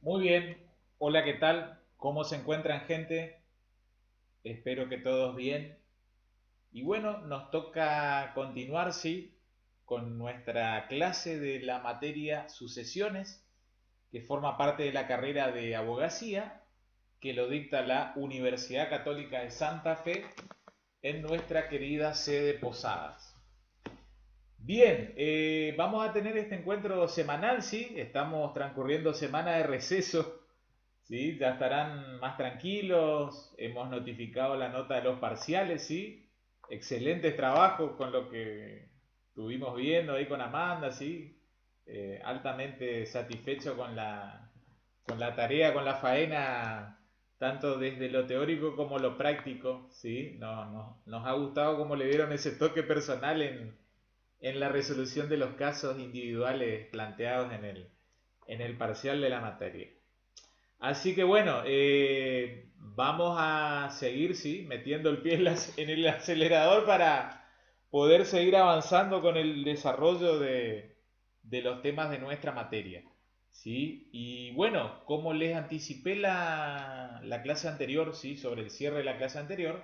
Muy bien, hola, ¿qué tal? ¿Cómo se encuentran, gente? Espero que todos bien. Y bueno, nos toca continuar, sí, con nuestra clase de la materia sucesiones, que forma parte de la carrera de abogacía, que lo dicta la Universidad Católica de Santa Fe en nuestra querida sede Posadas. Bien, vamos a tener este encuentro semanal, sí, estamos transcurriendo semana de receso. Sí, ya estarán más tranquilos. Hemos notificado la nota de los parciales, sí. Excelentes trabajos con lo que estuvimos viendo ahí con Amanda, sí. Altamente satisfecho con la tarea, con la faena, tanto desde lo teórico como lo práctico, sí. Nos ha gustado cómo le dieron ese toque personal en la resolución de los casos individuales planteados en el parcial de la materia. Así que bueno, vamos a seguir, sí, metiendo el pie en el acelerador para poder seguir avanzando con el desarrollo de los temas de nuestra materia. ¿Sí? Y bueno, como les anticipé la clase anterior, ¿sí? Sobre el cierre de la clase anterior,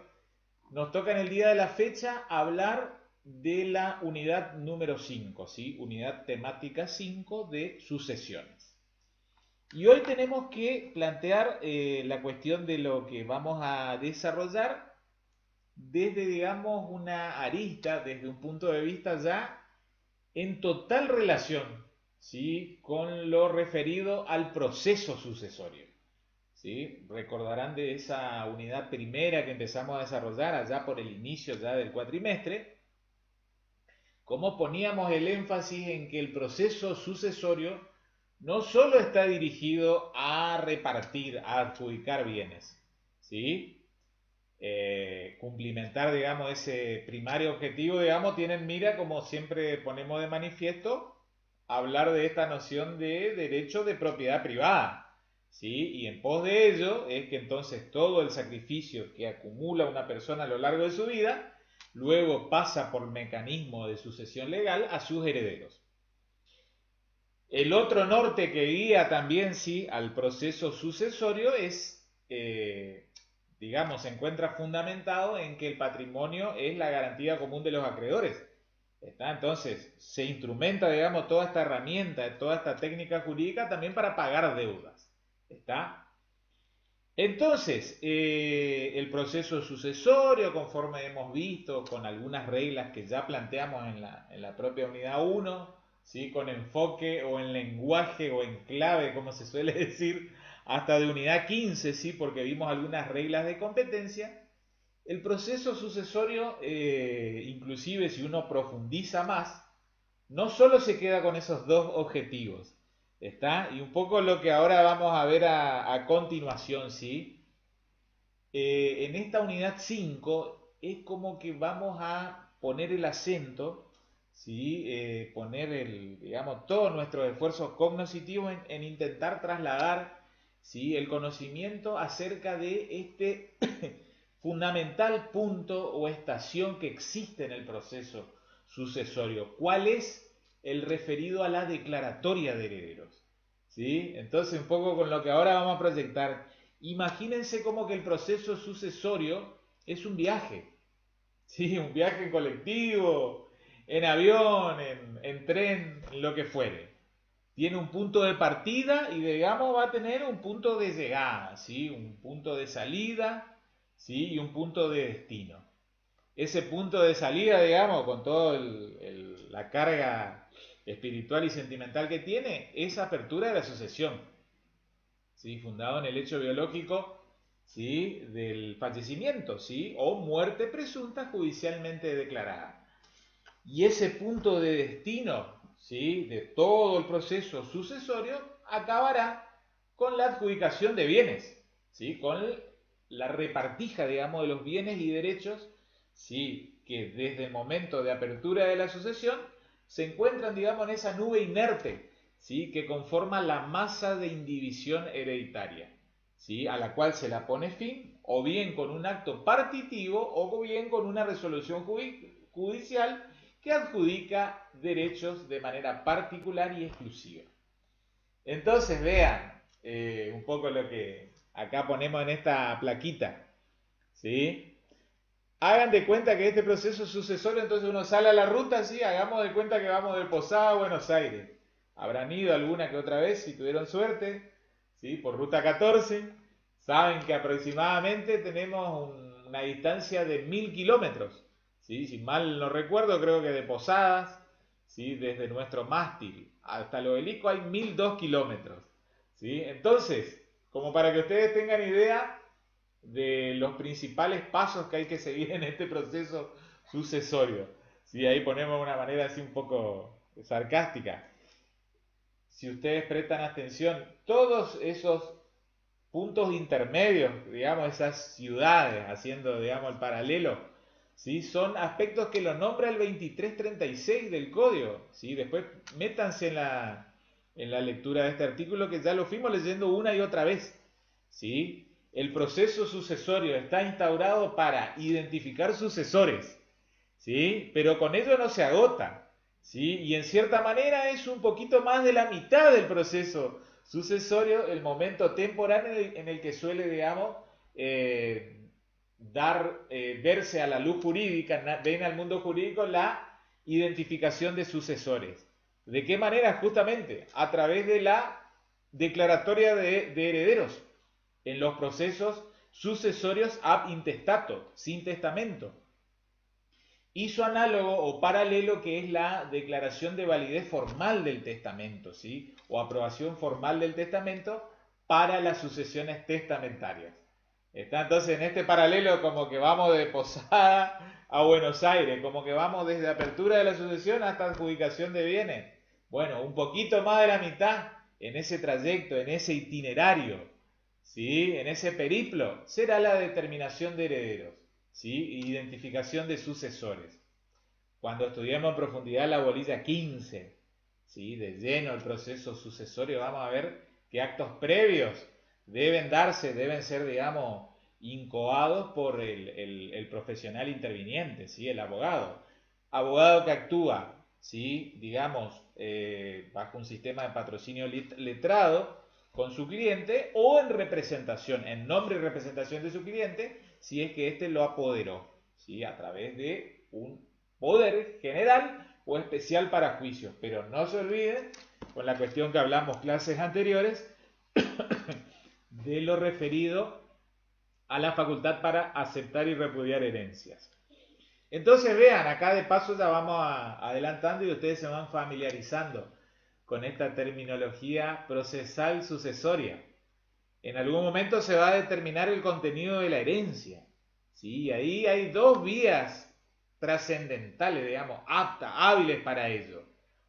nos toca en el día de la fecha hablar de la unidad número 5, ¿sí? Unidad temática 5 de sucesiones. Y hoy tenemos que plantear la cuestión de lo que vamos a desarrollar desde, digamos, una arista, desde un punto de vista ya en total relación, ¿sí? Con lo referido al proceso sucesorio. ¿Sí? Recordarán de esa unidad primera que empezamos a desarrollar allá por el inicio ya del cuatrimestre, cómo poníamos el énfasis en que el proceso sucesorio no solo está dirigido a repartir, a adjudicar bienes, ¿sí? Cumplimentar, digamos, ese primario objetivo, digamos, tienen mira, como siempre ponemos de manifiesto, hablar de esta noción de derecho de propiedad privada, ¿sí? Y en pos de ello es que entonces todo el sacrificio que acumula una persona a lo largo de su vida, luego pasa por mecanismo de sucesión legal a sus herederos. El otro norte que guía también, sí, al proceso sucesorio es, digamos, se encuentra fundamentado en que el patrimonio es la garantía común de los acreedores. ¿Está? Entonces, se instrumenta, digamos, toda esta herramienta, toda esta técnica jurídica también para pagar deudas. ¿Está? Entonces, el proceso sucesorio, conforme hemos visto, con algunas reglas que ya planteamos en la propia unidad 1, ¿sí? Con enfoque o en lenguaje o en clave, como se suele decir, hasta de unidad 15, ¿sí? Porque vimos algunas reglas de competencia. El proceso sucesorio, inclusive si uno profundiza más, no solo se queda con esos dos objetivos, ¿está? Y un poco lo que ahora vamos a ver a continuación, ¿sí? En esta unidad 5 es como que vamos a poner el acento, ¿sí? Poner digamos, todos nuestros esfuerzos cognitivos en intentar trasladar, ¿sí? El conocimiento acerca de este fundamental punto o estación que existe en el proceso sucesorio. ¿Cuál es el referido a la declaratoria de herederos? ¿Sí? Entonces, un poco con lo que ahora vamos a proyectar, imagínense como que el proceso sucesorio es un viaje, ¿sí? Un viaje en colectivo, en avión, en tren, en lo que fuere. Tiene un punto de partida y digamos va a tener un punto de llegada, ¿sí? Un punto de salida, ¿sí? Y un punto de destino. Ese punto de salida, digamos, con toda la carga espiritual y sentimental que tiene, es apertura de la sucesión, ¿sí? Fundado en el hecho biológico, ¿sí? Del fallecimiento, ¿sí? O muerte presunta judicialmente declarada. Y ese punto de destino, ¿sí? De todo el proceso sucesorio acabará con la adjudicación de bienes, ¿sí? Con la repartija, digamos, de los bienes y derechos, ¿sí? Que desde el momento de apertura de la sucesión se encuentran, digamos, en esa nube inerte, ¿sí? Que conforma la masa de indivisión hereditaria, ¿sí? A la cual se la pone fin, o bien con un acto partitivo, o bien con una resolución judicial que adjudica derechos de manera particular y exclusiva. Entonces, vean, un poco lo que acá ponemos en esta plaquita, ¿sí? Hagan de cuenta que este proceso sucesorio, entonces uno sale a la ruta, ¿sí? Hagamos de cuenta que vamos de Posada a Buenos Aires. Habrán ido alguna que otra vez, si tuvieron suerte, ¿sí? Por ruta 14. Saben que aproximadamente tenemos una distancia de 1000 kilómetros, ¿sí? Si mal no recuerdo, creo que de Posadas, ¿sí? Desde nuestro mástil hasta el obelisco hay 1002 kilómetros, ¿sí? Entonces, como para que ustedes tengan idea de los principales pasos que hay que seguir en este proceso sucesorio, ¿sí? Ahí ponemos una manera así un poco sarcástica. Si ustedes prestan atención, todos esos puntos intermedios, digamos, esas ciudades, haciendo, digamos, el paralelo, ¿sí? Son aspectos que lo nombra el 2336 del código, ¿sí? Después métanse en la lectura de este artículo que ya lo fuimos leyendo una y otra vez, ¿sí? El proceso sucesorio está instaurado para identificar sucesores, ¿sí? Pero con ello no se agota, ¿sí? Y en cierta manera es un poquito más de la mitad del proceso sucesorio, el momento temporal en el que suele, digamos, verse a la luz jurídica, ven al mundo jurídico la identificación de sucesores. ¿De qué manera? Justamente a través de la declaratoria de herederos en los procesos sucesorios ab intestato, sin testamento. Y su análogo o paralelo que es la declaración de validez formal del testamento, ¿sí? O aprobación formal del testamento para las sucesiones testamentarias. Está entonces en este paralelo como que vamos de Posada a Buenos Aires, como que vamos desde apertura de la sucesión hasta adjudicación de bienes. Bueno, un poquito más de la mitad en ese trayecto, en ese itinerario, ¿sí? En ese periplo, será la determinación de herederos, ¿sí? Identificación de sucesores. Cuando estudiemos en profundidad la bolilla 15, ¿sí? De lleno el proceso sucesorio, vamos a ver qué actos previos deben darse, deben ser, digamos, incoados por el profesional interviniente, ¿sí? El abogado. Abogado que actúa, ¿sí? Digamos, bajo un sistema de patrocinio letrado con su cliente o en representación, en nombre y representación de su cliente, si es que éste lo apoderó, ¿sí? A través de un poder general o especial para juicios. Pero no se olviden, con la cuestión que hablamos clases anteriores, de lo referido a la facultad para aceptar y repudiar herencias. Entonces vean, acá de paso ya vamos adelantando y ustedes se van familiarizando con esta terminología procesal sucesoria. En algún momento se va a determinar el contenido de la herencia, ¿sí? Ahí hay dos vías trascendentales, digamos, aptas, hábiles para ello.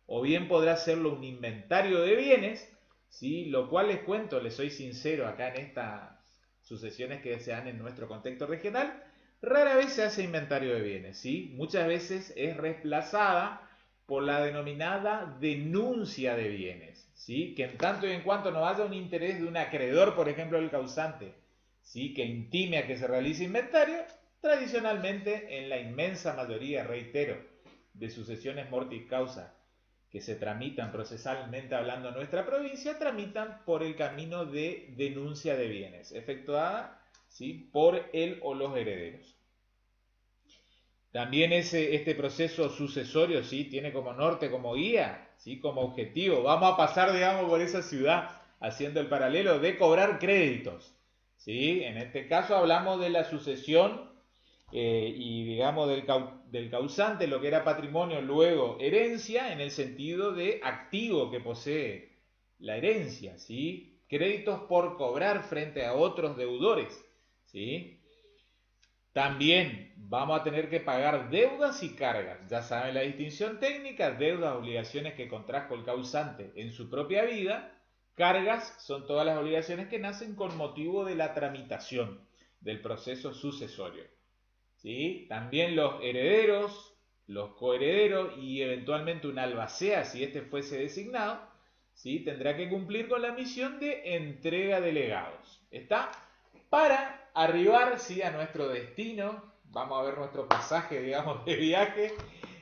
O bien podrá hacerlo un inventario de bienes, ¿sí? Lo cual les cuento, les soy sincero, acá en estas sucesiones que se dan en nuestro contexto regional, rara vez se hace inventario de bienes, ¿sí? Muchas veces es reemplazada por la denominada denuncia de bienes, ¿sí? Que en tanto y en cuanto no haya un interés de un acreedor, por ejemplo, el causante, ¿sí? Que intime a que se realice inventario, tradicionalmente en la inmensa mayoría, reitero, de sucesiones mortis causa que se tramitan procesalmente hablando en nuestra provincia, tramitan por el camino de denuncia de bienes, efectuada, ¿sí? Por él o los herederos. También este proceso sucesorio, ¿sí? Tiene como norte, como guía, ¿sí? Como objetivo. Vamos a pasar, digamos, por esa ciudad, haciendo el paralelo de cobrar créditos, ¿sí? En este caso hablamos de la sucesión y, digamos, del causante, lo que era patrimonio, luego herencia, en el sentido de activo que posee la herencia, ¿sí? Créditos por cobrar frente a otros deudores, ¿sí? También vamos a tener que pagar deudas y cargas. Ya saben la distinción técnica, deudas, obligaciones que contrajo el causante en su propia vida. Cargas son todas las obligaciones que nacen con motivo de la tramitación del proceso sucesorio, ¿sí? También los herederos, los coherederos y eventualmente un albacea, si este fuese designado, ¿sí? Tendrá que cumplir con la misión de entrega de legados. ¿Está? Para arribar, ¿sí? A nuestro destino, vamos a ver nuestro pasaje, digamos, de viaje.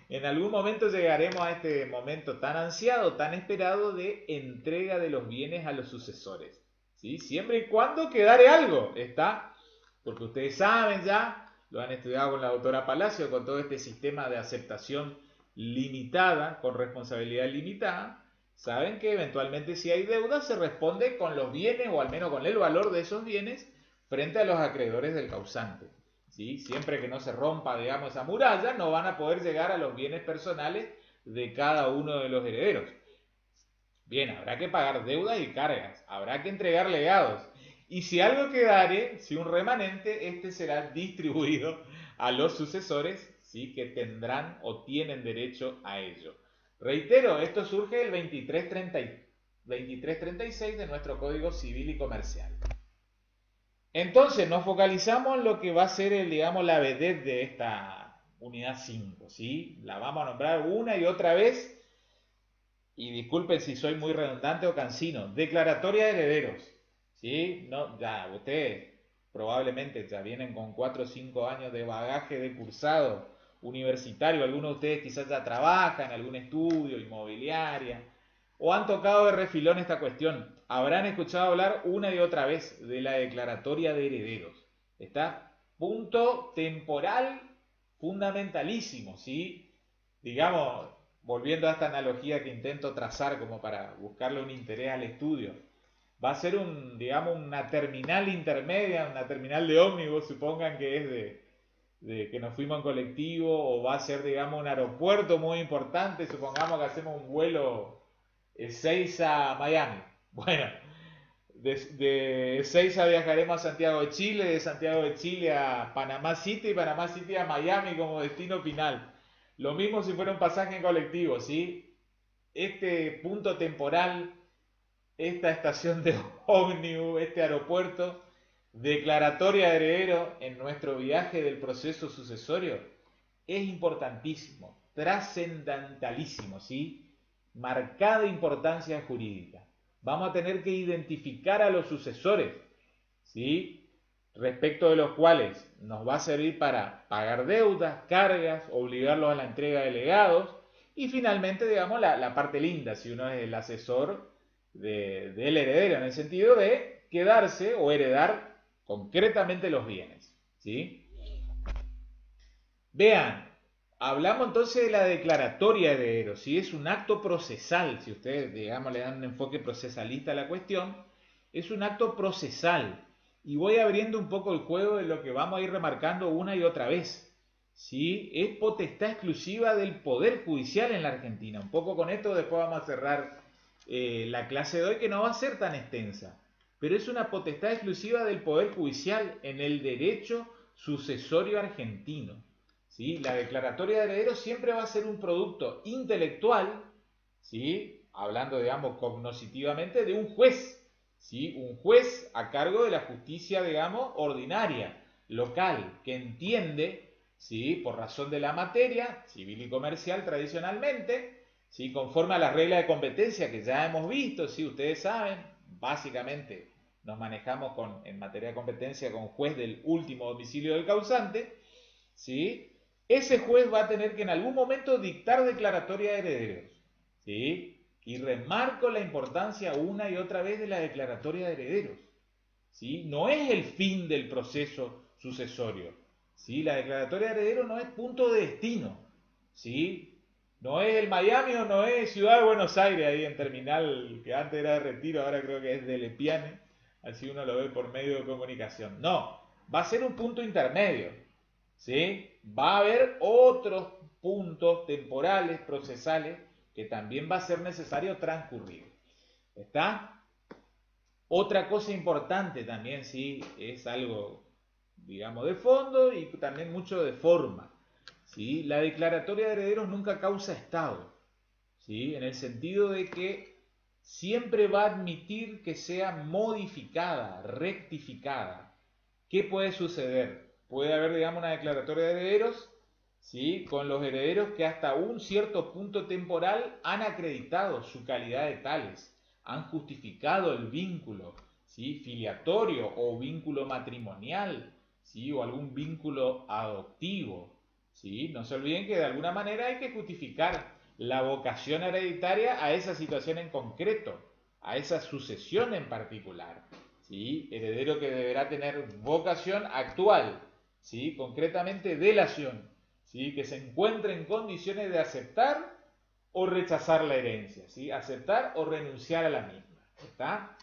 En algún momento llegaremos a este momento tan ansiado, tan esperado de entrega de los bienes a los sucesores, ¿sí? Siempre y cuando quedare algo, ¿está? Porque ustedes saben ya, lo han estudiado con la doctora Palacio, con todo este sistema de aceptación limitada, con responsabilidad limitada, saben que eventualmente si hay deuda se responde con los bienes o al menos con el valor de esos bienes frente a los acreedores del causante. ¿Sí? Siempre que no se rompa, digamos, esa muralla, no van a poder llegar a los bienes personales de cada uno de los herederos. Bien, habrá que pagar deudas y cargas, habrá que entregar legados. Y si algo quedare, si un remanente, este será distribuido a los sucesores, ¿sí? Que tendrán o tienen derecho a ello. Reitero, esto surge del 2336 de nuestro Código Civil y Comercial. Entonces nos focalizamos en lo que va a ser digamos, la vedette de esta unidad 5, ¿sí? La vamos a nombrar una y otra vez. Y disculpen si soy muy redundante o cansino. Declaratoria de herederos. ¿Sí? No, ya, ustedes probablemente ya vienen con 4 o 5 años de bagaje de cursado universitario. Algunos de ustedes quizás ya trabajan en algún estudio, inmobiliaria, o han tocado de refilón esta cuestión. Habrán escuchado hablar una y otra vez de la declaratoria de herederos. ¿Está? Punto temporal fundamentalísimo, ¿sí? Digamos, volviendo a esta analogía que intento trazar como para buscarle un interés al estudio, va a ser digamos, una terminal intermedia, una terminal de ómnibus, supongan que es de que nos fuimos en colectivo, o va a ser, digamos, un aeropuerto muy importante, supongamos que hacemos un vuelo Ezeiza a Miami. Bueno, de Ezeiza viajaremos a Santiago de Chile, de Santiago de Chile a Panamá City, y Panamá City a Miami como destino final. Lo mismo si fuera un pasaje en colectivo, ¿sí? Este punto temporal, esta estación de ómnibus, este aeropuerto, declaratoria de heredero en nuestro viaje del proceso sucesorio, es importantísimo, trascendentalísimo, ¿sí? Marcada importancia jurídica. Vamos a tener que identificar a los sucesores, ¿sí? Respecto de los cuales nos va a servir para pagar deudas, cargas, obligarlos a la entrega de legados y finalmente, digamos, la parte linda, si uno es el asesor del heredero, en el sentido de quedarse o heredar concretamente los bienes, ¿sí? Vean, hablamos entonces de la declaratoria de herederos, ¿sí? Es un acto procesal, si ustedes, digamos, le dan un enfoque procesalista a la cuestión, es un acto procesal. Y voy abriendo un poco el juego de lo que vamos a ir remarcando una y otra vez. ¿Sí? Es potestad exclusiva del Poder Judicial en la Argentina. Un poco con esto después vamos a cerrar la clase de hoy, que no va a ser tan extensa. Pero es una potestad exclusiva del Poder Judicial en el derecho sucesorio argentino. ¿Sí? La declaratoria de herederos siempre va a ser un producto intelectual, ¿sí? Hablando, digamos, cognoscitivamente, de un juez. ¿Sí? Un juez a cargo de la justicia, digamos, ordinaria, local, que entiende, ¿sí? Por razón de la materia, civil y comercial tradicionalmente, ¿sí? Conforme a las reglas de competencia que ya hemos visto, ¿sí? Ustedes saben, básicamente nos manejamos en materia de competencia con juez del último domicilio del causante, ¿sí? Ese juez va a tener que en algún momento dictar declaratoria de herederos, ¿sí? Y remarco la importancia una y otra vez de la declaratoria de herederos, ¿sí? No es el fin del proceso sucesorio, ¿sí? La declaratoria de herederos no es punto de destino, ¿sí? No es el Miami o no es Ciudad de Buenos Aires, ahí en terminal, que antes era de Retiro, ahora creo que es de Lepiane, así uno lo ve por medio de comunicación. No, va a ser un punto intermedio, ¿sí? Va a haber otros puntos temporales, procesales, que también va a ser necesario transcurrir. ¿Está? Otra cosa importante también, sí, es algo, digamos, de fondo y también mucho de forma. ¿Sí? La declaratoria de herederos nunca causa estado, ¿sí? En el sentido de que siempre va a admitir que sea modificada, rectificada. ¿Qué puede suceder? Puede haber, digamos, una declaratoria de herederos, ¿sí? Con los herederos que hasta un cierto punto temporal han acreditado su calidad de tales, han justificado el vínculo, ¿sí? Filiatorio o vínculo matrimonial, ¿sí? O algún vínculo adoptivo, ¿sí? No se olviden que de alguna manera hay que justificar la vocación hereditaria a esa situación en concreto, a esa sucesión en particular. ¿sí? Heredero que deberá tener vocación actual, ¿sí? Concretamente delación, ¿sí? Que se encuentre en condiciones de aceptar o rechazar la herencia, ¿sí? Aceptar o renunciar a la misma, ¿está?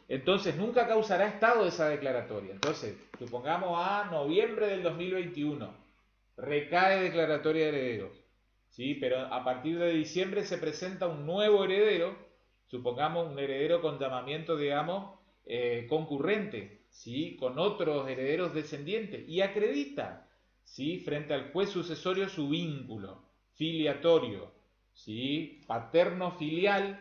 Entonces nunca causará estado esa declaratoria. Entonces, supongamos a noviembre del 2021, recae declaratoria de herederos, ¿sí? Pero a partir de diciembre se presenta un nuevo heredero, supongamos un heredero con llamamiento, digamos, concurrente, ¿sí? Con otros herederos descendientes, y acredita, ¿sí? Frente al juez sucesorio su vínculo filiatorio, ¿sí? Paterno-filial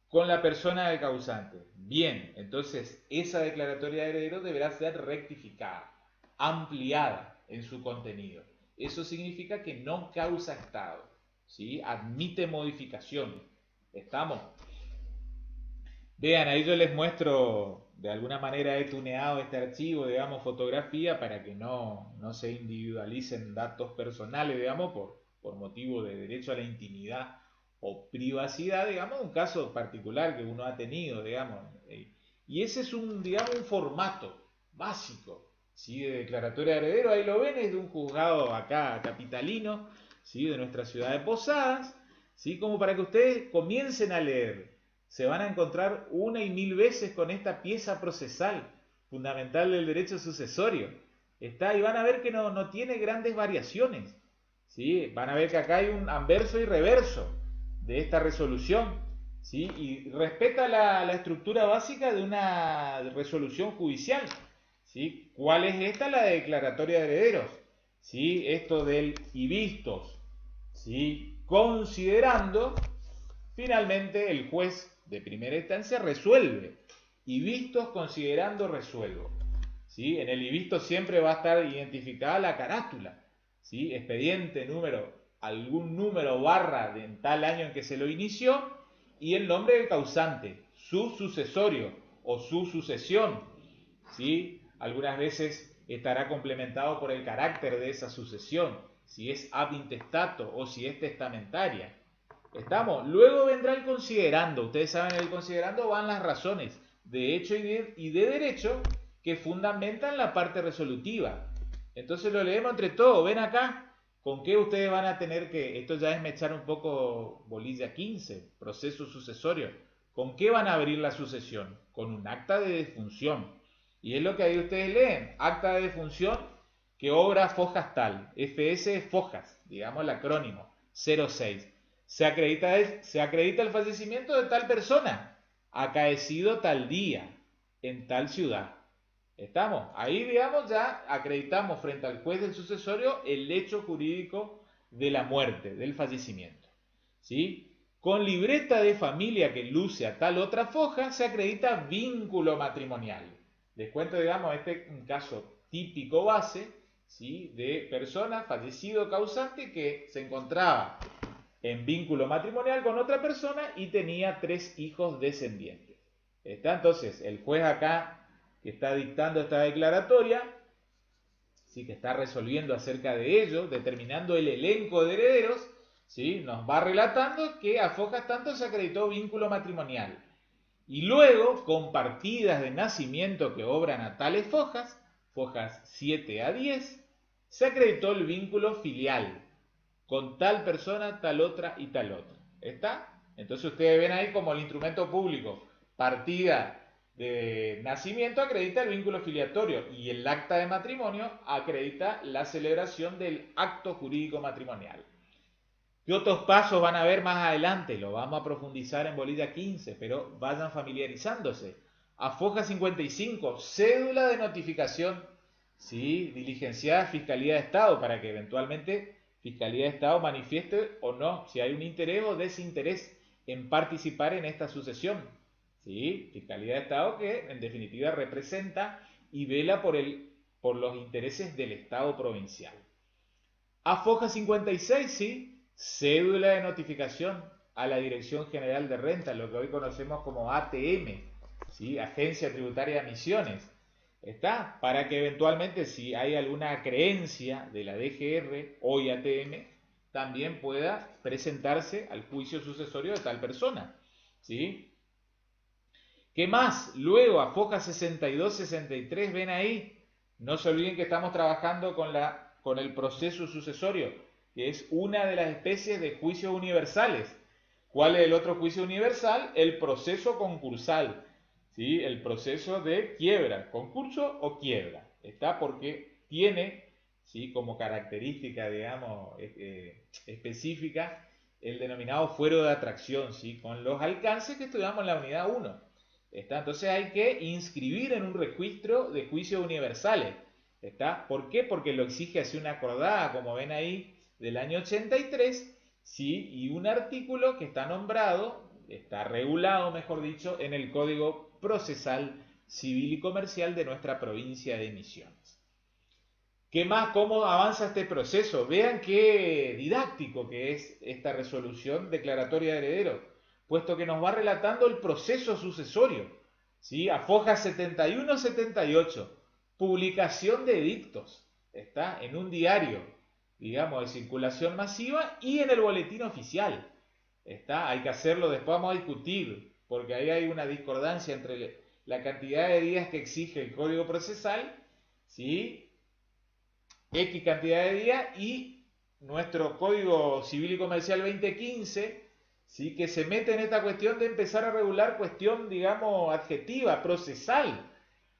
con la persona del causante. Bien, entonces esa declaratoria de heredero deberá ser rectificada, ampliada en su contenido. Eso significa que no causa estado, ¿sí? Admite modificación. ¿Estamos? Vean, ahí yo les muestro, de alguna manera he tuneado este archivo, digamos, fotografía, para que no se individualicen datos personales, digamos, por motivo de derecho a la intimidad o privacidad, digamos, un caso particular que uno ha tenido, digamos. Y ese es digamos, un formato básico, ¿sí? De declaratoria de heredero. Ahí lo ven, es de un juzgado acá capitalino, ¿sí? De nuestra ciudad de Posadas, ¿sí? Como para que ustedes comiencen a leer. Se van a encontrar una y mil veces con esta pieza procesal fundamental del derecho sucesorio. Está, y van a ver que no tiene grandes variaciones, ¿sí? Van a ver que acá hay un anverso y reverso de esta resolución, ¿sí? Y respeta la estructura básica de una resolución judicial, ¿sí? ¿Cuál es esta? La declaratoria de herederos, ¿sí? Esto del y vistos, ¿sí? Considerando, finalmente el juez de primera instancia resuelve, y vistos considerando resuelvo, ¿sí? En el y visto siempre va a estar identificada la carátula, ¿sí? Expediente número, algún número barra de en tal año en que se lo inició, y el nombre del causante, su sucesorio o su sucesión, ¿sí? Algunas veces estará complementado por el carácter de esa sucesión, si es ab intestato o si es testamentaria. ¿Estamos? Luego vendrá el considerando. Ustedes saben, en el considerando van las razones de hecho y de derecho que fundamentan la parte resolutiva. Entonces lo leemos entre todos. Ven acá, con qué ustedes van a tener que, esto ya es mechar un poco bolilla 15, proceso sucesorio. ¿Con qué van a abrir la sucesión? Con un acta de defunción. Y es lo que ahí ustedes leen, acta de defunción que obra Fojas tal, FS Fojas, digamos el acrónimo, 06. Se acredita el fallecimiento de tal persona, acaecido tal día, en tal ciudad. ¿Estamos? Ahí, digamos, ya acreditamos frente al juez del sucesorio el hecho jurídico de la muerte, del fallecimiento. ¿Sí? Con libreta de familia que luce a tal otra foja, se acredita vínculo matrimonial. Les cuento, digamos, este es un caso típico base, ¿sí? De persona, fallecido causante, que se encontraba en vínculo matrimonial con otra persona y tenía 3 hijos descendientes. ¿Está? Entonces, el juez acá que está dictando esta declaratoria, ¿sí? Que está resolviendo acerca de ello, determinando el elenco de herederos, ¿sí? Nos va relatando que a Fojas tanto se acreditó vínculo matrimonial. Y luego, con partidas de nacimiento que obran a tales fojas, fojas 7 a 10, se acreditó el vínculo filial, con tal persona, tal otra y tal otra. ¿Está? Entonces ustedes ven ahí como el instrumento público, partida de nacimiento acredita el vínculo filiatorio y el acta de matrimonio acredita la celebración del acto jurídico matrimonial. ¿Qué otros pasos van a ver más adelante? Lo vamos a profundizar en bolilla 15, pero vayan familiarizándose. A foja 55, cédula de notificación, ¿sí? Diligenciada Fiscalía de Estado, para que eventualmente Fiscalía de Estado manifieste o no si hay un interés o desinterés en participar en esta sucesión. ¿Sí? Fiscalía de Estado que en definitiva representa y vela por los intereses del Estado provincial. A foja 56, ¿sí? Cédula de notificación a la Dirección General de Renta, lo que hoy conocemos como ATM, ¿sí? Agencia Tributaria de Misiones. ¿Está? Para que eventualmente, si hay alguna creencia de la DGR, hoy ATM, también pueda presentarse al juicio sucesorio de tal persona. ¿Sí? ¿Qué más? Luego, a foja 62-63, ven ahí. No se olviden que estamos trabajando con el proceso sucesorio, que es una de las especies de juicios universales. ¿Cuál es el otro juicio universal? El proceso concursal, ¿sí? El proceso de quiebra, concurso o quiebra. ¿Está? Porque tiene, ¿sí?, como característica, digamos, específica, el denominado fuero de atracción, ¿sí?, con los alcances que estudiamos en la unidad 1. ¿Está? Entonces hay que inscribir en un registro de juicios universales. ¿Está? ¿Por qué? Porque lo exige así una acordada, como ven ahí, del año 83, ¿sí?, y un artículo que está nombrado, está regulado, mejor dicho, en el Código Procesal Civil y Comercial de nuestra provincia de Misiones. ¿Qué más? ¿Cómo avanza este proceso? Vean qué didáctico que es esta resolución declaratoria de herederos, puesto que nos va relatando el proceso sucesorio, ¿sí? A foja 71-78, publicación de edictos, está en un diario, digamos, de circulación masiva y en el boletín oficial, está. Hay que hacerlo, después vamos a discutir, porque ahí hay una discordancia entre la cantidad de días que exige el Código Procesal, ¿sí?, X cantidad de días, y nuestro Código Civil y Comercial 2015, ¿sí?, que se mete en esta cuestión de empezar a regular cuestión, digamos, adjetiva, procesal.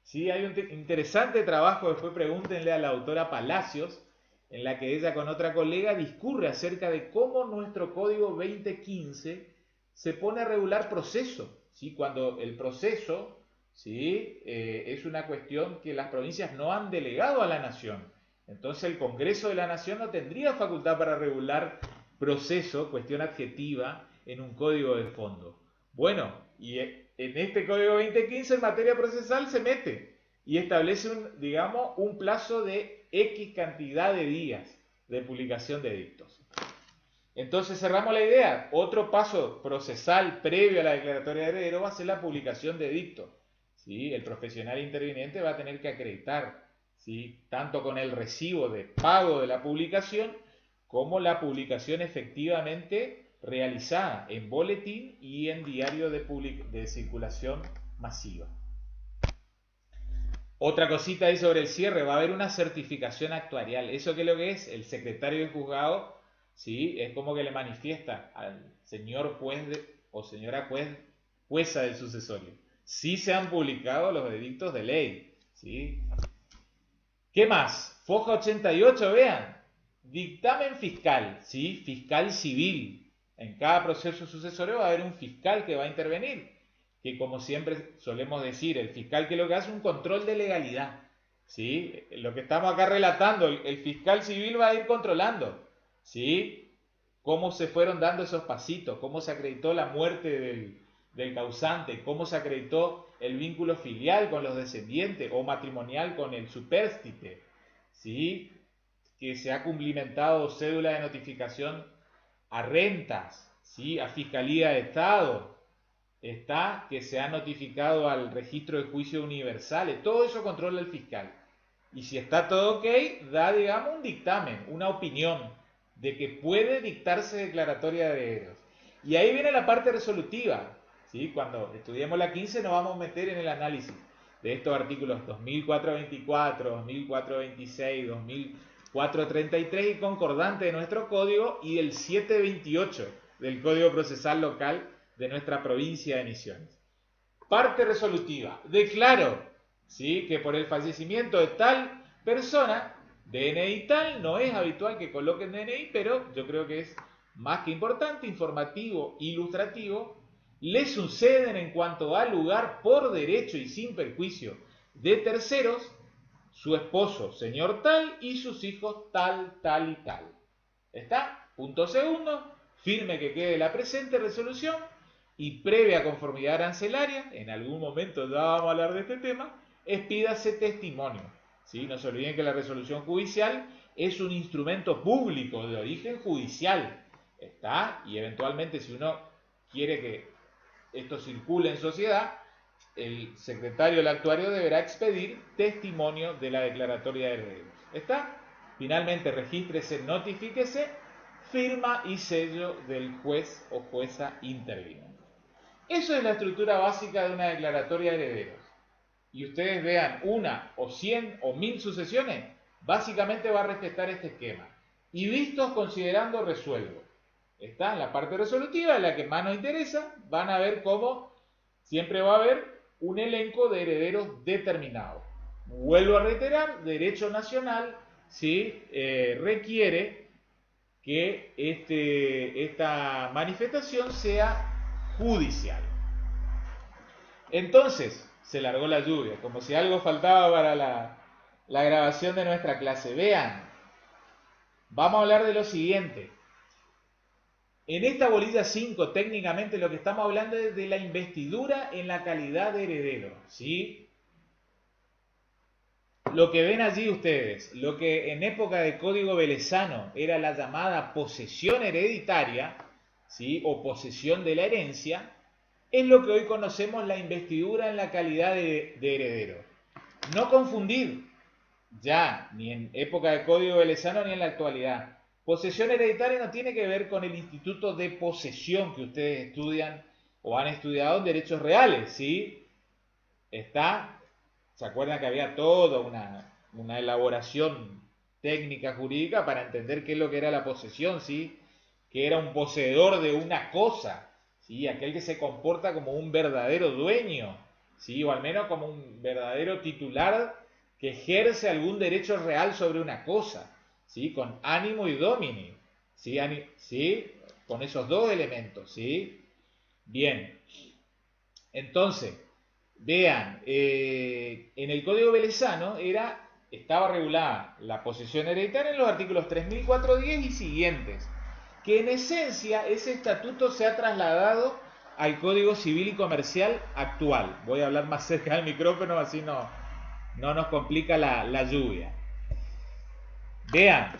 ¿Sí? Hay un interesante trabajo, después pregúntenle a la autora Palacios, en la que ella con otra colega discurre acerca de cómo nuestro Código 2015 se pone a regular proceso, ¿sí?, cuando el proceso, ¿sí?, es una cuestión que las provincias no han delegado a la nación. Entonces el Congreso de la Nación no tendría facultad para regular proceso, cuestión adjetiva, en un código de fondo. Bueno, y en este Código 2015 en materia procesal se mete y establece digamos, un plazo de X cantidad de días de publicación de edictos. Entonces cerramos la idea. Otro paso procesal previo a la declaratoria de heredero va a ser la publicación de edictos. ¿Sí? El profesional interviniente va a tener que acreditar, ¿sí?, tanto con el recibo de pago de la publicación como la publicación efectivamente realizada en boletín y en diario de circulación masiva. Otra cosita ahí sobre el cierre, va a haber una certificación actuarial. ¿Eso qué es lo que es? El secretario del juzgado, ¿sí?, es como que le manifiesta al señor juez o señora jueza del sucesorio: sí se han publicado los edictos de ley, ¿sí? ¿Qué más? Foja 88, vean. Dictamen fiscal, ¿sí? Fiscal civil. En cada proceso sucesorio va a haber un fiscal que va a intervenir, que como siempre solemos decir, el fiscal que lo que hace es un control de legalidad, ¿sí? Lo que estamos acá relatando, el fiscal civil va a ir controlando, ¿sí?, cómo se fueron dando esos pasitos, cómo se acreditó la muerte del causante, cómo se acreditó el vínculo filial con los descendientes o matrimonial con el supérstite, ¿sí?, que se ha cumplimentado cédula de notificación a rentas, ¿sí?, a Fiscalía de Estado, está que se ha notificado al registro de juicios universales. Todo eso controla el fiscal. Y si está todo ok, da, digamos, un dictamen, una opinión de que puede dictarse declaratoria de herederos. Y ahí viene la parte resolutiva, ¿sí? Cuando estudiemos la 15 nos vamos a meter en el análisis de estos artículos 2424, 2426, 2433 y concordante de nuestro código, y el 728 del Código Procesal Local de nuestra provincia de Misiones. Parte resolutiva. Declaro, ¿sí?, que por el fallecimiento de tal persona, DNI tal, no es habitual que coloquen DNI, pero yo creo que es más que importante, informativo, ilustrativo, le suceden en cuanto da lugar por derecho y sin perjuicio de terceros, su esposo, señor tal, y sus hijos tal, tal y tal. ¿Está? Punto segundo, firme que quede la presente resolución y previa conformidad arancelaria, en algún momento ya vamos a hablar de este tema, expídase testimonio. ¿Sí? No se olviden que la resolución judicial es un instrumento público de origen judicial. ¿Está? Y eventualmente, si uno quiere que esto circule en sociedad, el secretario del actuario deberá expedir testimonio de la declaratoria de herederos. ¿Está? Finalmente, regístrese, notifíquese, firma y sello del juez o jueza interviniente. Eso es la estructura básica de una declaratoria de herederos. Y ustedes vean una o 100 o 1000 sucesiones, básicamente va a respetar este esquema. Y vistos considerando resuelvo. Está en la parte resolutiva, en la que más nos interesa, van a ver cómo siempre va a haber un elenco de herederos determinados. Vuelvo a reiterar, derecho nacional, ¿sí? Requiere que esta manifestación sea judicial. Entonces, se largó la lluvia, como si algo faltaba para la grabación de nuestra clase. Vean, vamos a hablar de lo siguiente. En esta bolilla 5, técnicamente lo que estamos hablando es de la investidura en la calidad de heredero, ¿sí? Lo que ven allí ustedes, lo que en época de Código Velezano era la llamada posesión hereditaria, ¿sí? O posesión de la herencia, es lo que hoy conocemos la investidura en la calidad de heredero. No confundir, ya, ni en época de Código Velezano ni en la actualidad. Posesión hereditaria no tiene que ver con el instituto de posesión que ustedes estudian o han estudiado en derechos reales, ¿sí? ¿Se acuerdan que había toda una elaboración técnica jurídica para entender qué es lo que era la posesión, ¿sí? Que era un poseedor de una cosa, ¿sí? Aquel que se comporta como un verdadero dueño, ¿sí? O al menos como un verdadero titular que ejerce algún derecho real sobre una cosa, ¿sí? Con ánimo y domini, ¿sí? ¿Sí? Con esos dos elementos, ¿sí? Bien, entonces, vean, en el Código Velezano estaba regulada la posesión hereditaria en los artículos 3410 y siguientes, que en esencia ese estatuto se ha trasladado al Código Civil y Comercial actual. Voy a hablar más cerca del micrófono, así no nos complica la lluvia. Vean,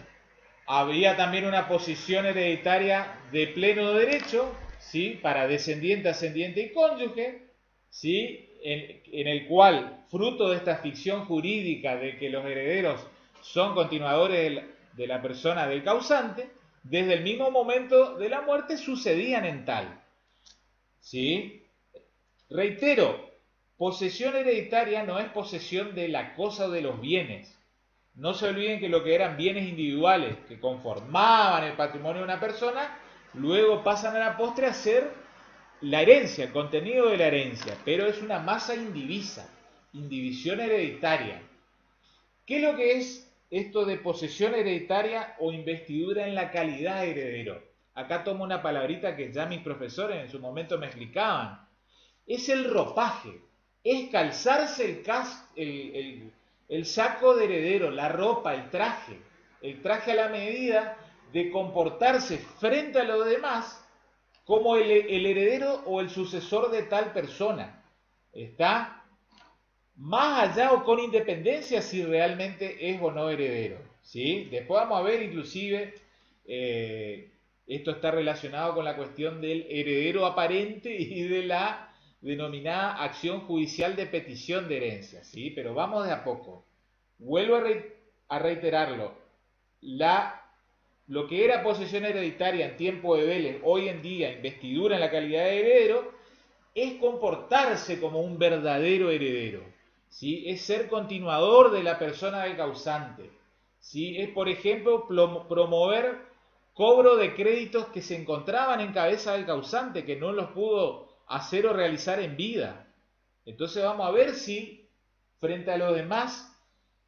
había también una posición hereditaria de pleno derecho, ¿sí? Para descendiente, ascendiente y cónyuge, ¿sí? En el cual, fruto de esta ficción jurídica de que los herederos son continuadores de la persona del causante, desde el mismo momento de la muerte sucedían en tal, ¿sí? Reitero, posesión hereditaria no es posesión de la cosa o de los bienes. No se olviden que lo que eran bienes individuales que conformaban el patrimonio de una persona, luego pasan a la postre a ser la herencia, el contenido de la herencia, pero es una masa indivisa, indivisión hereditaria. ¿Qué es lo que es esto de posesión hereditaria o investidura en la calidad de heredero? Acá tomo una palabrita que ya mis profesores en su momento me explicaban. Es el ropaje, es calzarse el saco de heredero, la ropa, el traje a la medida de comportarse frente a los demás como el heredero o el sucesor de tal persona. Está más allá o con independencia si realmente es o no heredero, ¿sí? Después vamos a ver inclusive, esto está relacionado con la cuestión del heredero aparente y de la denominada acción judicial de petición de herencia, ¿sí? Pero vamos de a poco. Vuelvo a reiterarlo. Lo que era posesión hereditaria en tiempo de Vélez, hoy en día investidura en la calidad de heredero, es comportarse como un verdadero heredero, ¿sí? Es ser continuador de la persona del causante, ¿sí? Es, por ejemplo, promover cobro de créditos que se encontraban en cabeza del causante, que no los pudo hacer o realizar en vida. Entonces vamos a ver si, frente a los demás,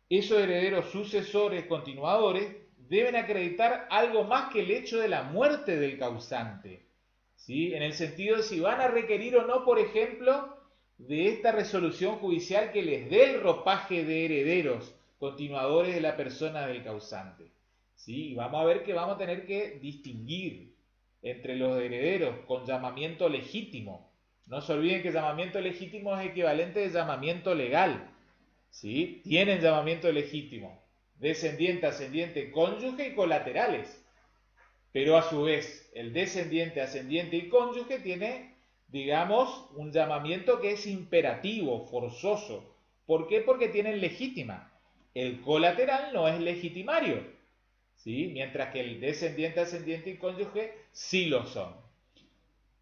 esos herederos sucesores, continuadores, deben acreditar algo más que el hecho de la muerte del causante, ¿sí? En el sentido de si van a requerir o no, por ejemplo, de esta resolución judicial que les dé el ropaje de herederos, continuadores de la persona del causante, ¿sí? Y vamos a ver que vamos a tener que distinguir entre los herederos con llamamiento legítimo. No se olviden que llamamiento legítimo es equivalente de llamamiento legal, ¿sí? Tienen llamamiento legítimo, descendiente, ascendiente, cónyuge y colaterales. Pero a su vez, el descendiente, ascendiente y cónyuge tiene, digamos, un llamamiento que es imperativo, forzoso. ¿Por qué? Porque tienen legítima. El colateral no es legitimario, ¿sí? Mientras que el descendiente, ascendiente y cónyuge sí lo son.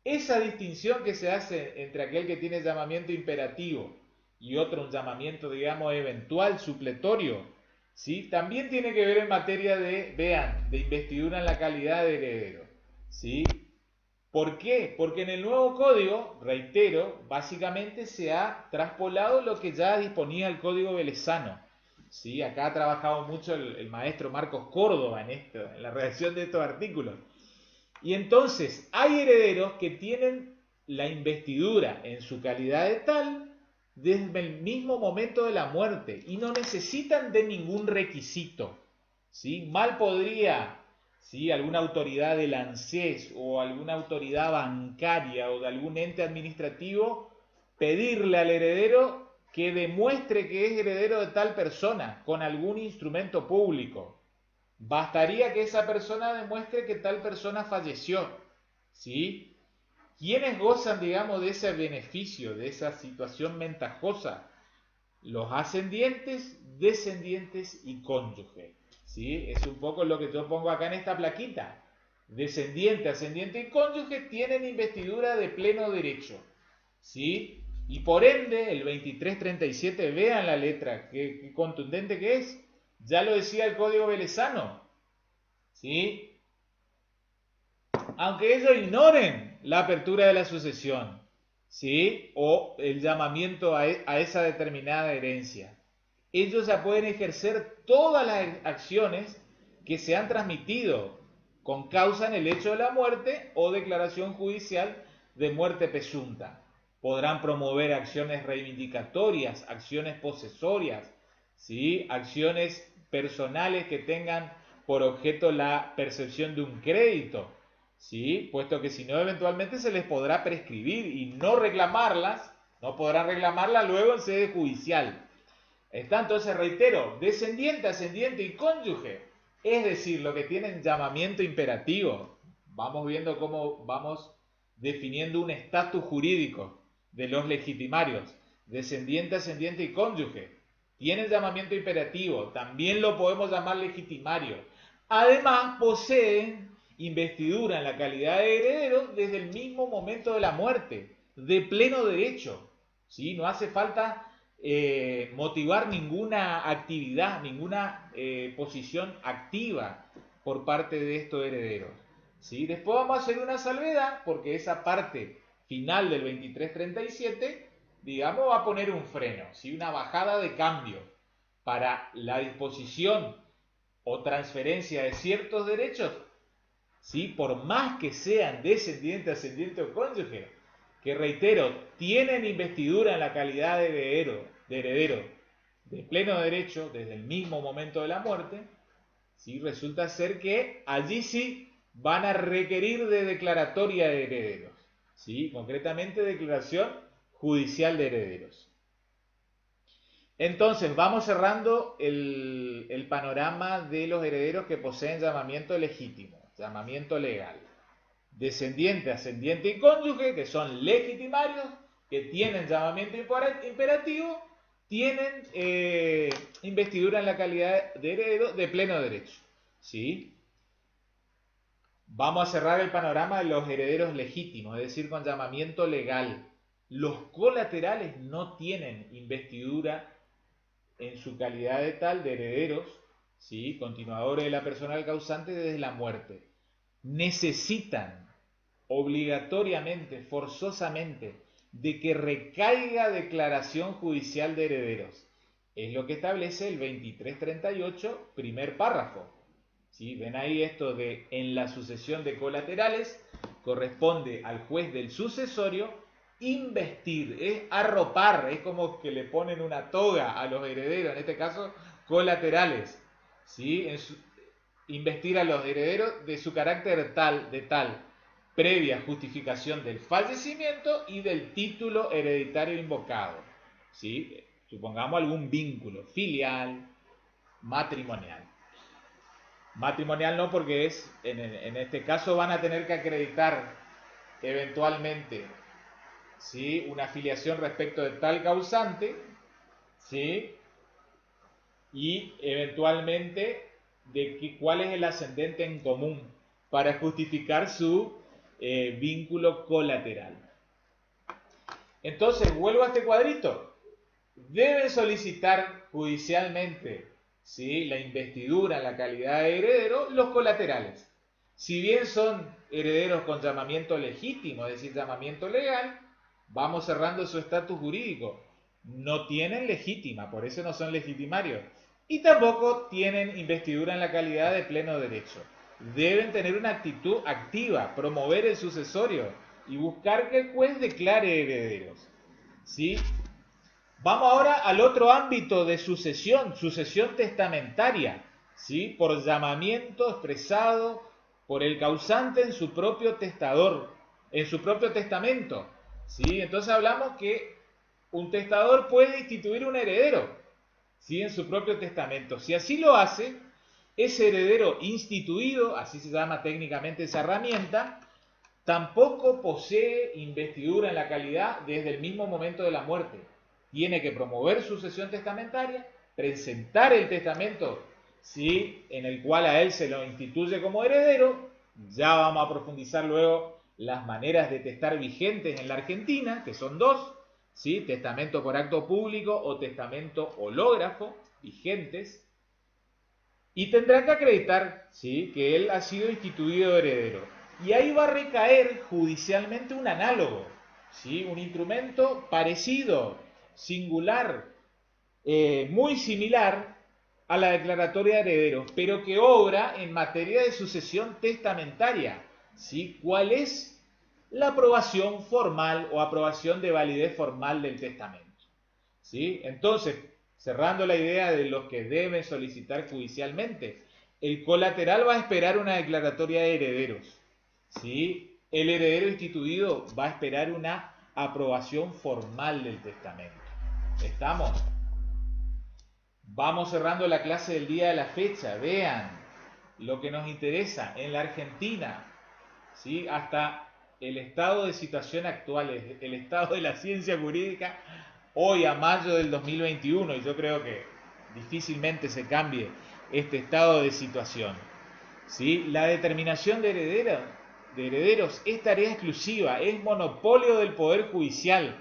Esa distinción que se hace entre aquel que tiene llamamiento imperativo y otro un llamamiento, digamos, eventual, supletorio, ¿sí? También tiene que ver en materia de, vean, de investidura en la calidad de heredero, ¿sí? ¿Por qué? Porque en el nuevo código, reitero, básicamente se ha traspolado lo que ya disponía el código velezano. ¿Sí? Acá ha trabajado mucho el maestro Marcos Córdoba en esto, en la redacción de estos artículos. Y entonces hay herederos que tienen la investidura en su calidad de tal desde el mismo momento de la muerte y no necesitan de ningún requisito. ¿Sí? Mal podría, ¿sí?, alguna autoridad del ANSES o alguna autoridad bancaria o de algún ente administrativo pedirle al heredero que demuestre que es heredero de tal persona con algún instrumento público. Bastaría que esa persona demuestre que tal persona falleció, ¿sí? ¿Quiénes gozan, digamos, de ese beneficio, de esa situación ventajosa? Los ascendientes, descendientes y cónyuge, ¿sí? Es un poco lo que yo pongo acá en esta plaquita. Descendiente, ascendiente y cónyuge tienen investidura de pleno derecho, ¿sí? Y por ende, el 2337, vean la letra, qué contundente que es. Ya lo decía el código velezano, ¿sí? Aunque ellos ignoren la apertura de la sucesión, ¿sí?, o el llamamiento a esa determinada herencia, ellos ya pueden ejercer todas las acciones que se han transmitido con causa en el hecho de la muerte o declaración judicial de muerte presunta. Podrán promover acciones reivindicatorias, acciones posesorias, ¿sí?, acciones personales que tengan por objeto la percepción de un crédito, ¿sí?, puesto que si no eventualmente se les podrá prescribir y no reclamarlas, no podrán reclamarlas luego en sede judicial. Está entonces, reitero, descendiente, ascendiente y cónyuge, es decir, lo que tienen llamamiento imperativo. Vamos viendo cómo vamos definiendo un estatus jurídico de los legitimarios. Descendiente, ascendiente y cónyuge tienen llamamiento imperativo, también lo podemos llamar legitimario. Además, poseen investidura en la calidad de heredero desde el mismo momento de la muerte, de pleno derecho, ¿sí? No hace falta motivar ninguna actividad, ninguna posición activa por parte de estos herederos, ¿sí? Después vamos a hacer una salvedad, porque esa parte final del 2337, digamos, va a poner un freno, ¿sí?, una bajada de cambio para la disposición o transferencia de ciertos derechos, ¿sí?, por más que sean descendiente, ascendiente o cónyuge, que reitero, tienen investidura en la calidad de heredero de pleno derecho desde el mismo momento de la muerte, ¿sí?, resulta ser que allí sí van a requerir de declaratoria de herederos, ¿sí?, concretamente declaración judicial de herederos. Entonces, vamos cerrando el panorama de los herederos que poseen llamamiento legítimo, llamamiento legal. Descendiente, ascendiente y cónyuge, que son legitimarios, que tienen llamamiento imperativo, tienen investidura en la calidad de heredero de pleno derecho, ¿sí? Vamos a cerrar el panorama de los herederos legítimos, es decir, con llamamiento legal. Los colaterales no tienen investidura en su calidad de tal de herederos, ¿sí?, continuadores de la persona causante desde la muerte. Necesitan obligatoriamente, forzosamente, de que recaiga declaración judicial de herederos. Es lo que establece el 2338, primer párrafo. ¿Sí? Ven ahí esto de en la sucesión de colaterales corresponde al juez del sucesorio investir, es arropar, es como que le ponen una toga a los herederos, en este caso colaterales, ¿sí?, investir a los herederos de su carácter tal, previa justificación del fallecimiento y del título hereditario invocado, ¿sí? Supongamos algún vínculo filial, matrimonial. Matrimonial no, porque en este caso van a tener que acreditar eventualmente, ¿sí?, una afiliación respecto de tal causante, ¿sí?, y eventualmente de cuál es el ascendente en común para justificar su vínculo colateral. Entonces, vuelvo a este cuadrito. Deben solicitar judicialmente, ¿sí?, la investidura en la calidad de heredero los colaterales. Si bien son herederos con llamamiento legítimo, es decir, llamamiento legal, vamos cerrando su estatus jurídico. No tienen legítima, por eso no son legitimarios. Y tampoco tienen investidura en la calidad de pleno derecho. Deben tener una actitud activa, promover el sucesorio y buscar que el juez declare herederos, ¿sí? Vamos ahora al otro ámbito de sucesión testamentaria, ¿sí?, por llamamiento expresado por el causante en su propio testador, en su propio testamento, ¿sí? Entonces hablamos que un testador puede instituir un heredero, ¿sí?, en su propio testamento. Si así lo hace, ese heredero instituido, así se llama técnicamente esa herramienta, tampoco posee investidura en la calidad desde el mismo momento de la muerte. Tiene que promover sucesión testamentaria, presentar el testamento, ¿sí?, en el cual a él se lo instituye como heredero. Ya vamos a profundizar luego las maneras de testar vigentes en la Argentina, que son dos, ¿sí?, testamento por acto público o testamento hológrafo, vigentes. Y tendrá que acreditar, ¿sí?, que él ha sido instituido heredero. Y ahí va a recaer judicialmente un análogo, ¿sí?, un instrumento parecido, singular, muy similar a la declaratoria de herederos, pero que obra en materia de sucesión testamentaria, ¿sí? ¿Cuál es la aprobación formal o aprobación de validez formal del testamento? ¿Sí? Entonces, cerrando la idea de los que deben solicitar judicialmente, el colateral va a esperar una declaratoria de herederos, ¿sí? El heredero instituido va a esperar una aprobación formal del testamento. ¿Estamos? Vamos cerrando la clase del día de la fecha. Vean lo que nos interesa en la Argentina, ¿sí?, hasta el estado de situación actual, el estado de la ciencia jurídica hoy a mayo del 2021, y yo creo que difícilmente se cambie este estado de situación, ¿sí? La determinación de herederos es tarea exclusiva, es monopolio del Poder Judicial,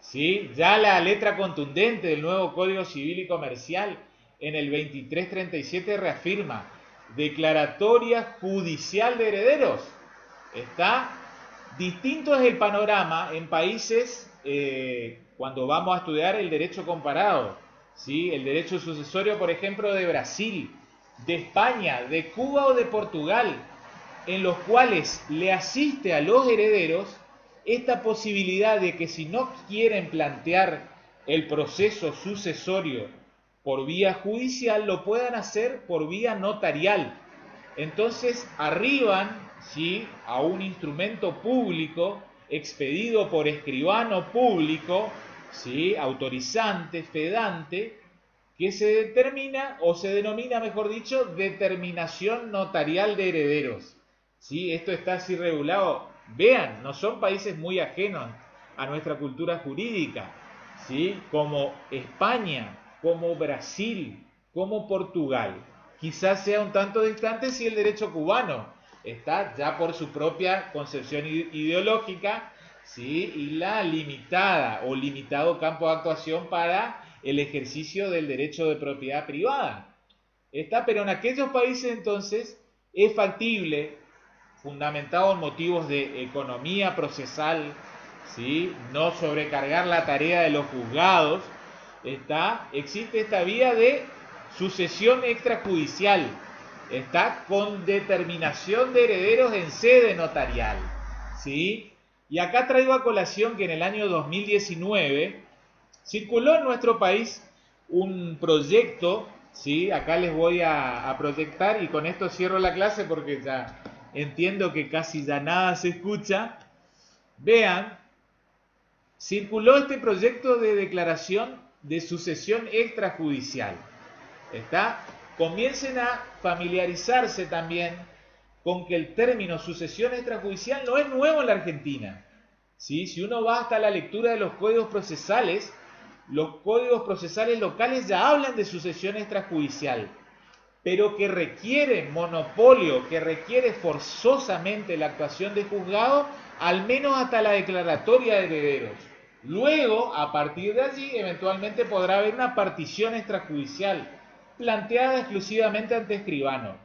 ¿sí? Ya la letra contundente del nuevo Código Civil y Comercial en el 2337 reafirma: declaratoria judicial de herederos. Está distinto es el panorama en países cuando vamos a estudiar el derecho comparado, ¿sí? El derecho sucesorio, por ejemplo, de Brasil, de España, de Cuba o de Portugal, en los cuales le asiste a los herederos esta posibilidad de que si no quieren plantear el proceso sucesorio por vía judicial, lo puedan hacer por vía notarial. Entonces arriban, ¿sí?, a un instrumento público expedido por escribano público, ¿sí?, autorizante, fedante, que se determina, o se denomina, mejor dicho, determinación notarial de herederos, ¿sí? Esto está así regulado. Vean, no son países muy ajenos a nuestra cultura jurídica, ¿sí?, como España, como Brasil, como Portugal. Quizás sea un tanto distante si el derecho cubano está ya por su propia concepción ideológica, ¿sí?, y la limitada o limitado campo de actuación para el ejercicio del derecho de propiedad privada. Está, pero en aquellos países entonces es factible, fundamentado en motivos de economía procesal, ¿sí?, no sobrecargar la tarea de los juzgados, existe esta vía de sucesión extrajudicial, está con determinación de herederos en sede notarial, ¿sí? Y acá traigo a colación que en el año 2019 circuló en nuestro país un proyecto, ¿sí? Acá les voy a proyectar y con esto cierro la clase porque ya entiendo que casi ya nada se escucha. Vean, circuló este proyecto de declaración de sucesión extrajudicial. Comiencen a familiarizarse también con que el término sucesión extrajudicial no es nuevo en la Argentina, ¿sí? Si uno va hasta la lectura de los códigos procesales locales ya hablan de sucesión extrajudicial. pero que requiere monopolio, que requiere forzosamente la actuación de juzgado, al menos hasta la declaratoria de herederos. Luego, a partir de allí, eventualmente podrá haber una partición extrajudicial, planteada exclusivamente ante escribano.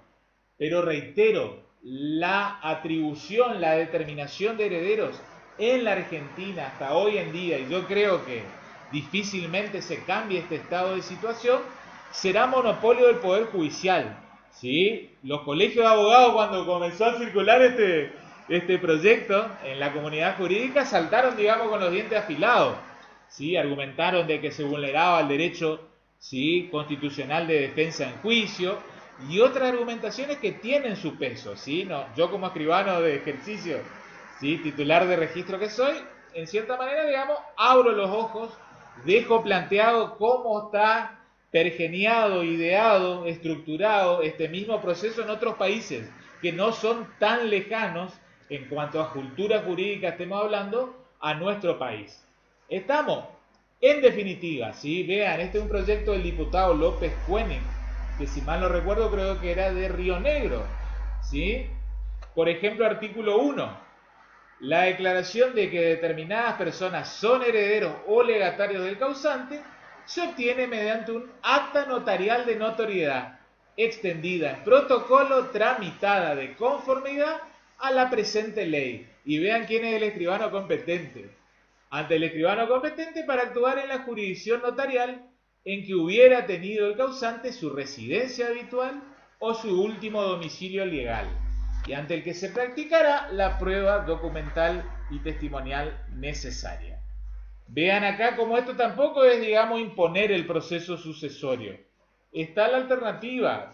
Pero reitero, la atribución, la determinación de herederos en la Argentina hasta hoy en día, y yo creo que difícilmente se cambie este estado de situación, será monopolio del Poder Judicial. ¿Sí? Los colegios de abogados, cuando comenzó a circular este proyecto en la comunidad jurídica, saltaron, digamos, con los dientes afilados. ¿Sí? Argumentaron de que se vulneraba el derecho, ¿sí?, constitucional de defensa en juicio, y otras argumentaciones que tienen su peso. ¿Sí? No, yo como escribano de ejercicio, ¿sí?, titular de registro que soy, en cierta manera, digamos, abro los ojos, dejo planteado cómo está pergeniado, ideado, estructurado este mismo proceso en otros países que no son tan lejanos en cuanto a cultura jurídica estemos hablando a nuestro país. Estamos, en definitiva, ¿sí? Vean, este es un proyecto del diputado López Koenig, que si mal no recuerdo creo que era de Río Negro, ¿sí? Por ejemplo, artículo 1. La declaración de que determinadas personas son herederos o legatarios del causante se obtiene mediante un acta notarial de notoriedad, extendida en protocolo, tramitada de conformidad a la presente ley. Y vean quién es el escribano competente. Ante el escribano competente para actuar en la jurisdicción notarial en que hubiera tenido el causante su residencia habitual o su último domicilio legal, y ante el que se practicará la prueba documental y testimonial necesaria. Vean acá como esto tampoco es, digamos, imponer el proceso sucesorio. Está la alternativa.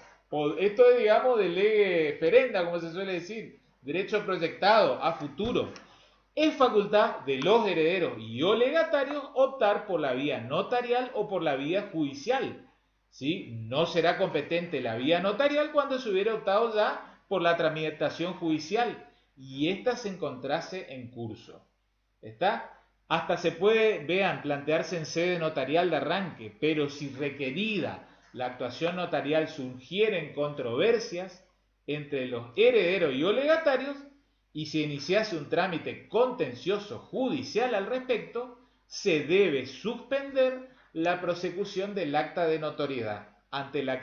Esto es, digamos, de lege ferenda, como se suele decir, derecho proyectado a futuro. Es facultad de los herederos y o legatarios optar por la vía notarial o por la vía judicial. ¿Sí? No será competente la vía notarial cuando se hubiera optado ya por la tramitación judicial y ésta se encontrase en curso. ¿Está? Hasta se puede, vean, plantearse en sede notarial de arranque, pero si requerida la actuación notarial surgieren controversias entre los herederos y o legatarios y se iniciase un trámite contencioso judicial al respecto, se debe suspender la prosecución del acta de notoriedad ante la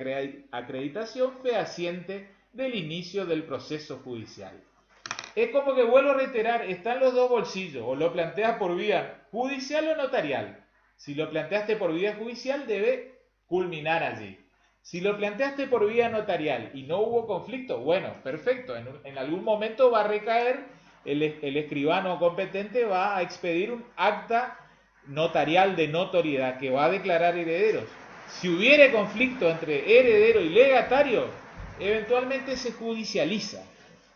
acreditación fehaciente del inicio del proceso judicial. Es como que, vuelvo a reiterar, están los dos bolsillos, o lo planteas por vía judicial o notarial. Si lo planteaste por vía judicial, debe culminar allí. Si lo planteaste por vía notarial y no hubo conflicto, bueno, perfecto, en algún momento va a recaer, el escribano competente va a expedir un acta notarial de notoriedad que va a declarar herederos. Si hubiere conflicto entre heredero y legatario, eventualmente se judicializa.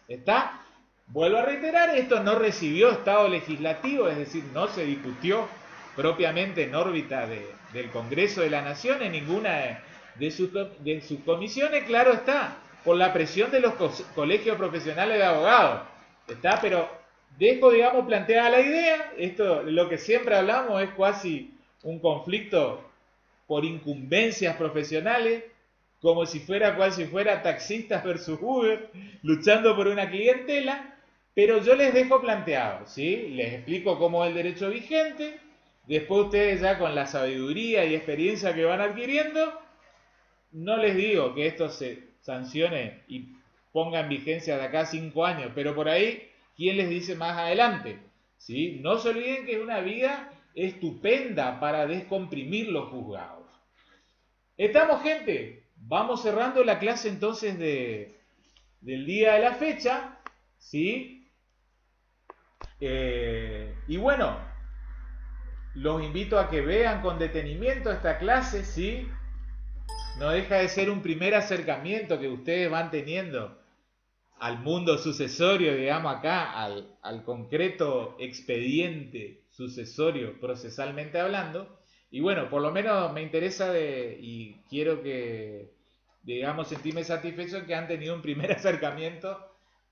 ¿Está? Vuelvo a reiterar, esto no recibió estado legislativo, es decir, no se discutió propiamente en órbita del Congreso de la Nación en ninguna de sus comisiones, claro está, por la presión de los colegios profesionales de abogados. ¿Está? Pero dejo, digamos, planteada la idea, esto, lo que siempre hablamos es casi un conflicto por incumbencias profesionales, como si fuera cual si fuera taxistas versus Uber, luchando por una clientela, pero yo les dejo planteado, ¿sí? Les explico cómo es el derecho vigente, después ustedes ya con la sabiduría y experiencia que van adquiriendo, no les digo que esto se sancione y ponga en vigencia de acá a 5 años, pero por ahí, ¿quién les dice más adelante? ¿Sí? No se olviden que es una vía estupenda para descomprimir los juzgados. ¿Estamos, gente? Vamos cerrando la clase entonces del día de la fecha, ¿sí? Y bueno, los invito a que vean con detenimiento esta clase, ¿sí? No deja de ser un primer acercamiento que ustedes van teniendo al mundo sucesorio, digamos acá, al concreto expediente sucesorio procesalmente hablando. Y bueno, por lo menos me interesa y quiero que, digamos, sentirme satisfecho que han tenido un primer acercamiento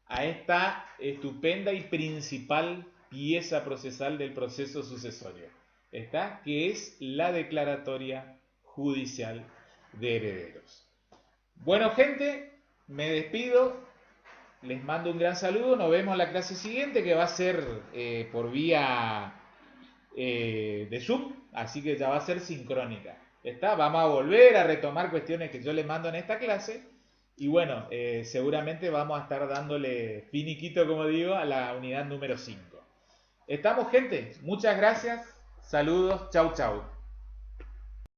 a esta estupenda y principal pieza procesal del proceso sucesorio, ¿está? Que es la declaratoria judicial de herederos. Bueno, gente, me despido. Les mando un gran saludo. Nos vemos en la clase siguiente que va a ser por vía de Zoom. Así que ya va a ser sincrónica. ¿Está? Vamos a volver a retomar cuestiones que yo les mando en esta clase. Y bueno, seguramente vamos a estar dándole finiquito, como digo, a la unidad número 5. ¿Estamos, gente? Muchas gracias. Saludos. Chau, chau.